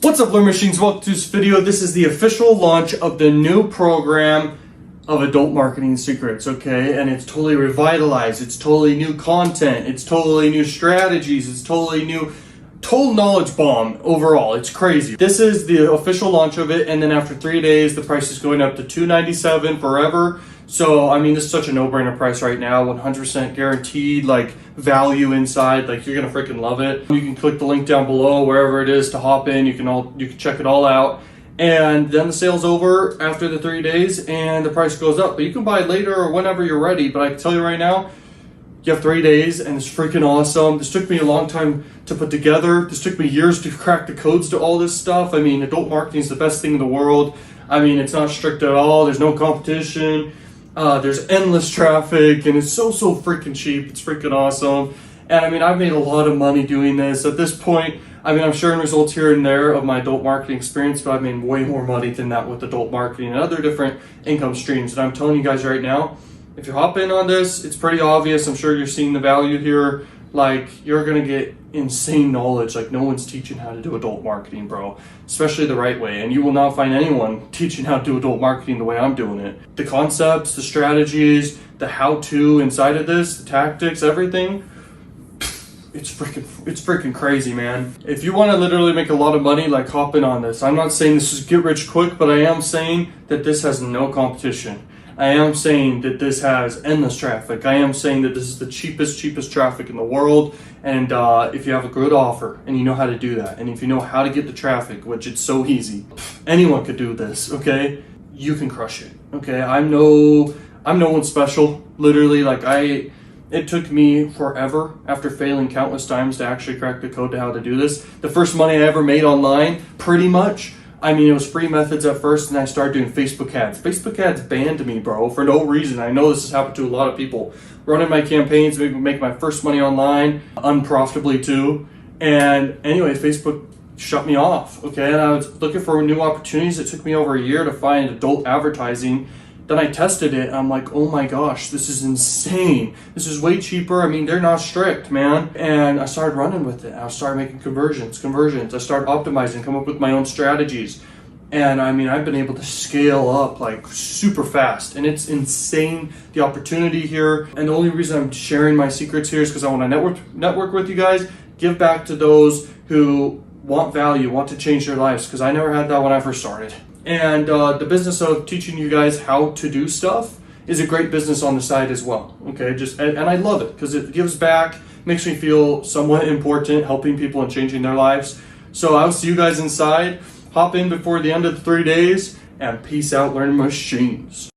What's up, Learn Machines? Welcome to this video. This is the official launch of the new program of Adult Marketing Secrets, okay? And it's totally revitalized. It's totally new content. It's totally new strategies. It's totally new, total knowledge bomb overall. It's crazy. This is the official launch of it, and then after 3 days, the price is going up to $297 forever. So, I mean, this is such a no-brainer price right now, 100% guaranteed, like, value inside, like, you're gonna freaking love it. You can click the link down below, wherever it is, to hop in. You can check it all out. And then the sale's over after the 3 days, and the price goes up. But you can buy it later or whenever you're ready, but I can tell you right now, you have 3 days, and it's freaking awesome. This took me a long time to put together. This took me years to crack the codes to all this stuff. I mean, adult marketing is the best thing in the world. I mean, it's not strict at all. There's no competition. There's endless traffic, and it's so freaking cheap. It's freaking awesome. And I mean, I've made a lot of money doing this. At this point, I mean, I'm sharing results here and there of my adult marketing experience, but I've made way more money than that with adult marketing and other different income streams. And I'm telling you guys right now, if you hop in on this, it's pretty obvious. I'm sure you're seeing the value here. Like, you're gonna get insane knowledge. Like, no one's teaching how to do adult marketing, bro, especially the right way. And you will not find anyone teaching how to do adult marketing the way I'm doing it. The concepts, the strategies, the how-to inside of this, the tactics, everything, it's freaking crazy, man. If you want to literally make a lot of money, like, hop in on this. I'm not saying this is get rich quick, but I am saying that this has no competition. I am saying that this has endless traffic. I am saying that this is the cheapest traffic in the world. And if you have a good offer and you know how to do that, and if you know how to get the traffic, which it's so easy, anyone could do this, okay? You can crush it, okay? I'm no one special, literally. Like, it took me forever after failing countless times to actually crack the code to how to do this. The first money I ever made online, pretty much, I mean, it was free methods at first, and I started doing Facebook ads. Facebook ads banned me, bro, for no reason. I know this has happened to a lot of people. Running my campaigns, make my first money online, unprofitably too. And anyway, Facebook shut me off, okay? And I was looking for new opportunities. It took me over a year to find adult advertising. Then I tested it, and I'm like, oh my gosh, this is insane. This is way cheaper. I mean, they're not strict, man. And I started running with it. I started making conversions. I started optimizing, come up with my own strategies. And I mean, I've been able to scale up like super fast, and it's insane, the opportunity here. And the only reason I'm sharing my secrets here is because I want to network with you guys, give back to those who want value, want to change their lives, because I never had that when I first started. And the business of teaching you guys how to do stuff is a great business on the side as well, okay? And I love it because it gives back, makes me feel somewhat important, helping people and changing their lives. So I'll see you guys inside. Hop in before the end of the 3 days, and peace out, Learn Machines.